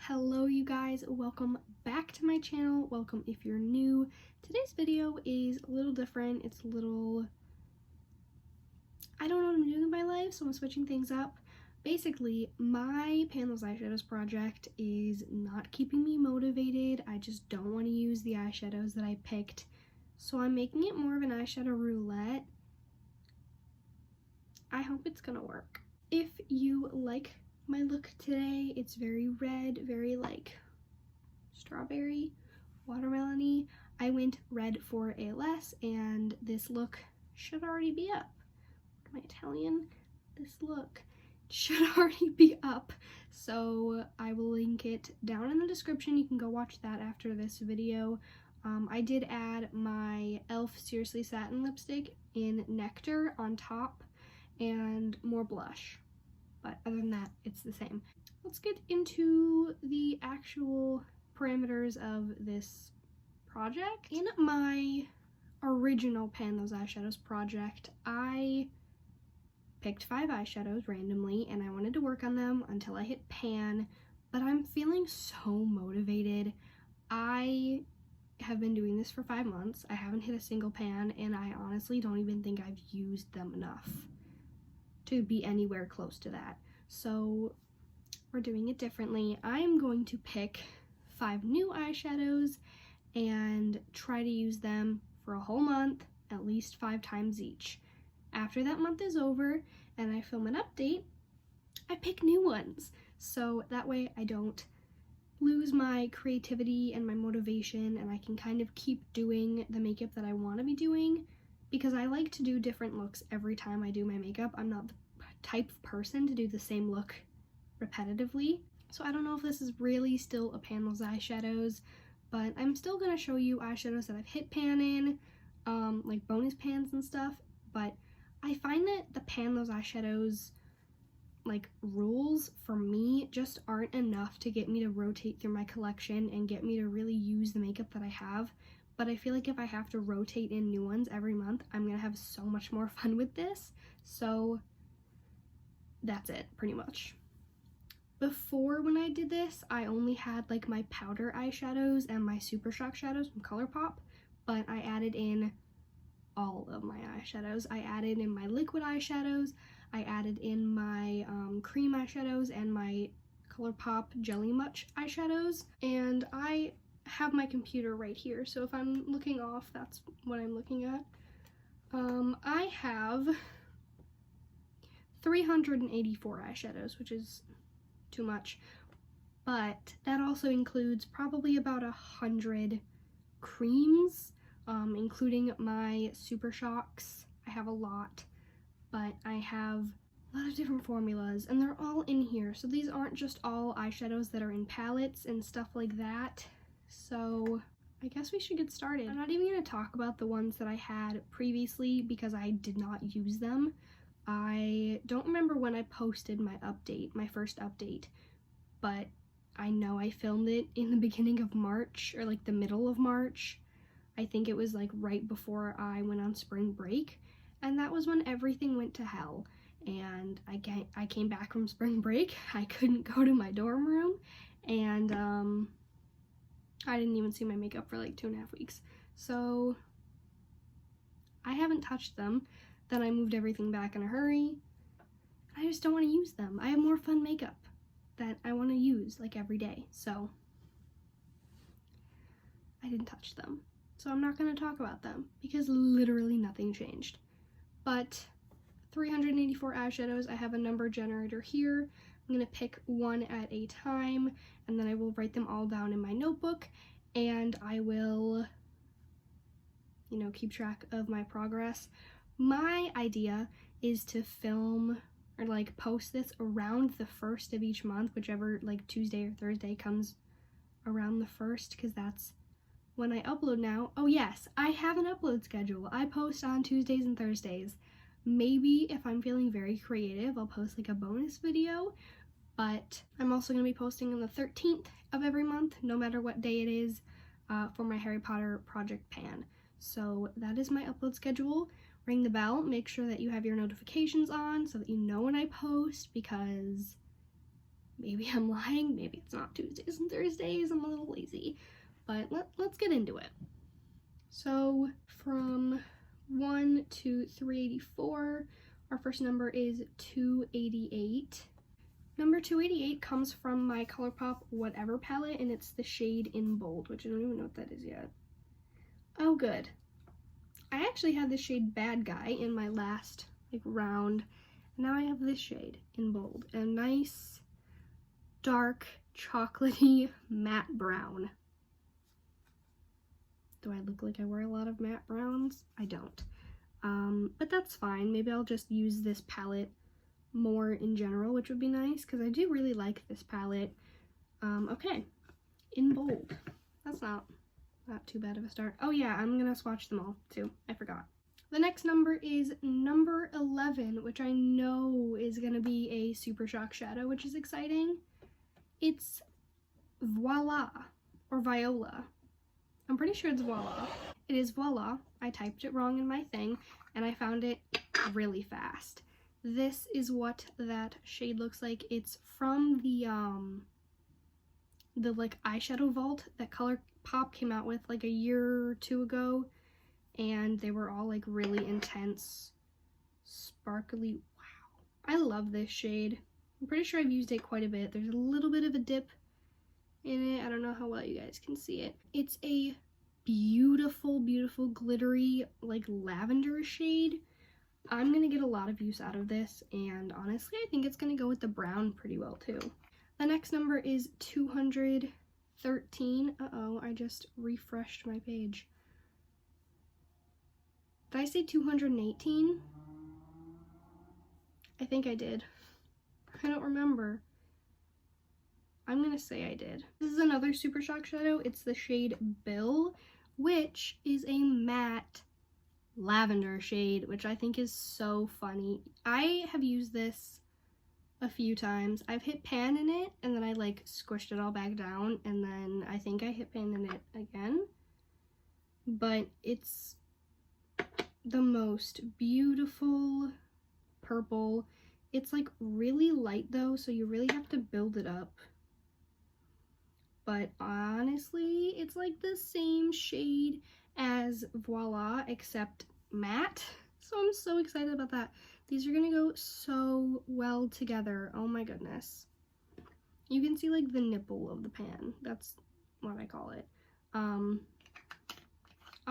Hello you guys, welcome back to my channel. Welcome if you're new. Today's video is a little different. It's a little, I don't know what I'm doing in my life, so I'm switching things up. Basically, my Pan Those Eyeshadows project is not keeping me motivated. I just don't want to use the eyeshadows that I picked. So I'm making it more of an eyeshadow roulette. I hope it's gonna work. If you like my look today, it's very red, very like strawberry, watermelon-y. I went red for ALS, and this look should already be up. Am I Italian? This look should already be up, so I will link it down in the description. You can go watch that after this video. I did add my e.l.f. Seriously Satin lipstick in Nectar on top and more blush. But other than that, it's the same. Let's get into the actual parameters of this project. In my original Pan Those Eyeshadows project, I picked 5 eyeshadows randomly and I wanted to work on them until I hit pan, but I'm feeling so motivated. I have been doing this for 5 months. I haven't hit a single pan, and I honestly don't even think I've used them enough to be anywhere close to that. So we're doing it differently. I'm going to pick 5 new eyeshadows and try to use them for a whole month, at least 5 times each. After that month is over and I film an update, I pick new ones. So that way I don't lose my creativity and my motivation, and I can kind of keep doing the makeup that I want to be doing, because I like to do different looks every time I do my makeup. I'm not the type of person to do the same look repetitively. So I don't know if this is really still a Pan Those Eyeshadows, but I'm still going to show you eyeshadows that I've hit pan in, like bonus pans and stuff. But I find that the Pan Those Eyeshadows like rules for me just aren't enough to get me to rotate through my collection and get me to really use the makeup that I have. But I feel like if I have to rotate in new ones every month, I'm gonna have so much more fun with this. So that's it, pretty much. Before, when I did this, I only had like my powder eyeshadows and my Super Shock shadows from ColourPop, but I added in all of my eyeshadows. I added in my liquid eyeshadows, I added in my cream eyeshadows and my ColourPop Jelly Much eyeshadows, and I have my computer right here, so if I'm looking off, that's what I'm looking at. I have 384 eyeshadows, which is too much, but that also includes probably about 100 creams, including my Super Shocks. I have a lot, but I have a lot of different formulas, and they're all in here. So these aren't just all eyeshadows that are in palettes and stuff like that. So I guess we should get started. I'm not even going to talk about the ones that I had previously because I did not use them. I don't remember when I posted my update, my first update, but I know I filmed it in the beginning of March, or like the middle of March. I think it was like right before I went on spring break, and that was when everything went to hell. And I came back from spring break, I couldn't go to my dorm room, and I didn't even see my makeup for like 2.5 weeks. So I haven't touched them. Then I moved everything back in a hurry. I just don't want to use them. I have more fun makeup that I want to use like every day. So I didn't touch them. So I'm not going to talk about them because literally nothing changed. But 384 eyeshadows, I have a number generator here. I'm going to pick one at a time, and then I will write them all down in my notebook, and I will, you know, keep track of my progress. My idea is to film or like post this around the 1st of each month, whichever like Tuesday or Thursday comes around the 1st, because that's when I upload now. Oh yes, I have an upload schedule. I post on Tuesdays and Thursdays. Maybe if I'm feeling very creative, I'll post like a bonus video, but I'm also going to be posting on the 13th of every month, no matter what day it is, for my Harry Potter project pan. So that is my upload schedule. Ring the bell, make sure that you have your notifications on so that you know when I post, because Maybe I'm lying, maybe it's not Tuesdays and Thursdays, I'm a little lazy, but let's get into it. So from 1 to 384, our first number is 288. Number 288 comes from my ColourPop Whatever palette, and it's the shade In Bold, which I don't even know what that is yet. Oh, good. I actually had the shade Bad Guy in my last round. Now I have this shade In Bold, a nice dark chocolatey matte brown. Do I look like I wear a lot of matte browns? I don't. But that's fine. Maybe I'll just use this palette more in general, which would be nice because I do really like this palette. Okay, In Bold. That's not too bad of a start. Oh yeah, I'm gonna swatch them all too. I forgot. The next number is number 11, which I know is gonna be a Super Shock shadow, which is exciting. It's Voila, or Viola. I'm pretty sure it's Voila. It is Voila. I typed it wrong in my thing, and I found it really fast. This is what that shade looks like. It's from the eyeshadow vault that ColourPop came out with like a year or two ago, and they were all like really intense, sparkly. Wow, I love this shade. I'm pretty sure I've used it quite a bit. There's a little bit of a dip in it. I don't know how well you guys can see it. It's a beautiful, beautiful glittery like lavender shade. I'm gonna get a lot of use out of this, and honestly I think it's gonna go with the brown pretty well too. The next number is 213. Uh-oh, I just refreshed my page. Did I say 218? I think I did. I don't remember. I'm gonna say I did. This is another Super Shock shadow. It's the shade Bill, which is a matte lavender shade, which I think is so funny. I have used this a few times. I've hit pan in it, and then I like squished it all back down, and then I think I hit pan in it again. But it's the most beautiful purple. It's like really light though, so you really have to build it up. But honestly, it's like the same shade as Voila, except matte. So I'm so excited about that. These are gonna go so well together. Oh my goodness. You can see like the nipple of the pan. That's what I call it. I'll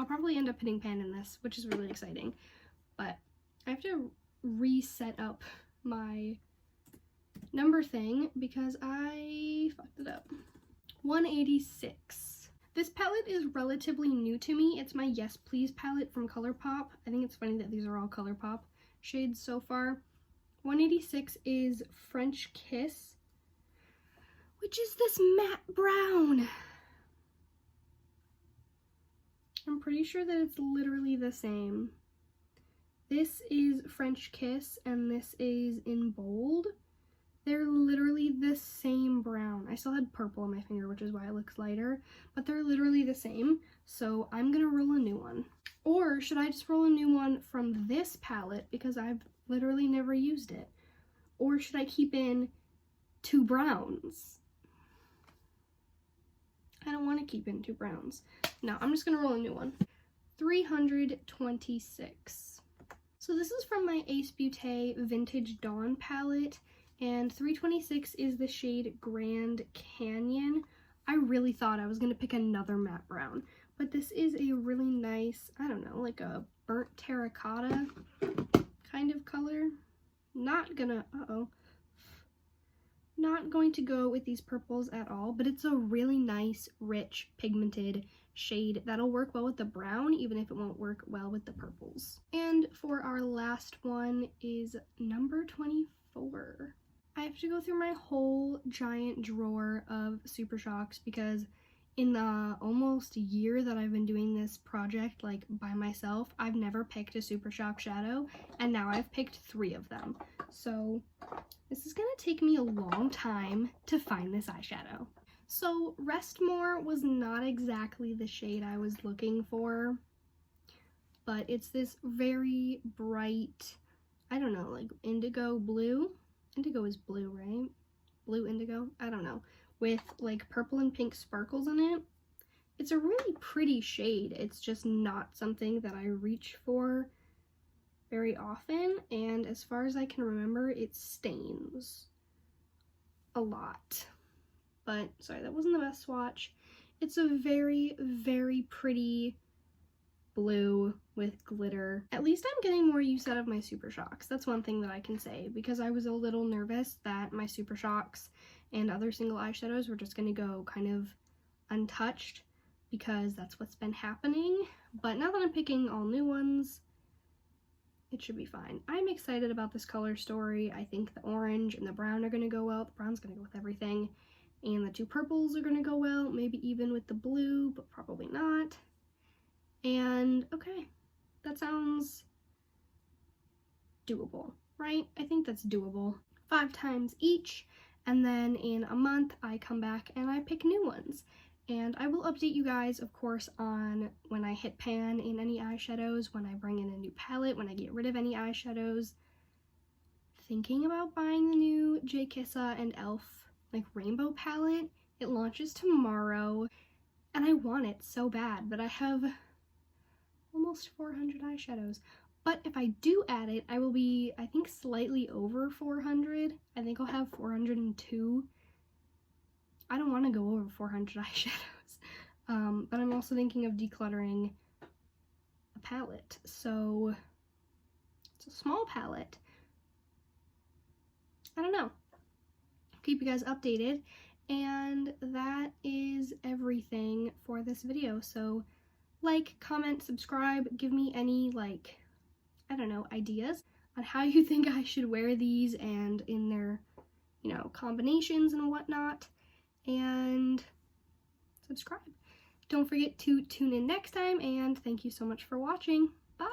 probably end up putting pan in this, which is really exciting. But I have to reset up my number thing because I fucked it up. 186. This palette is relatively new to me. It's my Yes Please palette from ColourPop. I think it's funny that these are all ColourPop shades so far. 186 is French Kiss, which is this matte brown. I'm pretty sure that it's literally the same. This is French Kiss, and this is In Bold. They're literally the same brown. I still had purple on my finger, which is why it looks lighter, but they're literally the same. So I'm gonna roll a new one. Or should I just roll a new one from this palette because I've literally never used it? Or should I keep in two browns? I don't want to keep in two browns. No, I'm just gonna roll a new one. 326. So this is from my Ace Beauté Vintage Dawn palette, and 326 is the shade Grand Canyon. I really thought I was gonna pick another matte brown, but this is a really nice, I don't know, like a burnt terracotta kind of color. Not going to go with these purples at all, but it's a really nice, rich, pigmented shade that'll work well with the brown, even if it won't work well with the purples. And for our last one is number 24. I have to go through my whole giant drawer of Super Shocks because in the almost year that I've been doing this project like by myself, I've never picked a Super Shock shadow, and now I've picked 3 of them. So this is gonna take me a long time to find this eyeshadow. So Rest More was not exactly the shade I was looking for, but it's this very bright, I don't know, like indigo blue. Indigo is blue, right? blue indigo, I don't know, with like purple and pink sparkles in it. It's a really pretty shade. It's just not something that I reach for very often, and as far as I can remember, it stains a lot. But sorry, that wasn't the best swatch. It's a very, very pretty blue with glitter. At least I'm getting more use out of my Super Shocks. That's one thing that I can say, because I was a little nervous that my Super Shocks and other single eyeshadows were just going to go kind of untouched, because that's what's been happening. But now that I'm picking all new ones, it should be fine. I'm excited about this color story. I think the orange and the brown are going to go well. The brown's going to go with everything. And the two purples are going to go well, maybe even with the blue, but probably not. And okay, that sounds doable, right? I think that's doable. 5 times each, and then in a month I come back and I pick new ones. And I will update you guys, of course, on when I hit pan in any eyeshadows, when I bring in a new palette, when I get rid of any eyeshadows. Thinking about buying the new J. Kissa and e.l.f. like rainbow palette. It launches tomorrow, and I want it so bad, but I have almost 400 eyeshadows. But if I do add it, I will be, I think, slightly over 400. I think I'll have 402. I don't want to go over 400 eyeshadows, but I'm also thinking of decluttering a palette. So it's a small palette. I don't know. Keep you guys updated, and that is everything for this video. So like, comment, subscribe, give me any, like, I don't know, ideas on how you think I should wear these and in their, you know, combinations and whatnot, and subscribe. Don't forget to tune in next time, and thank you so much for watching. Bye!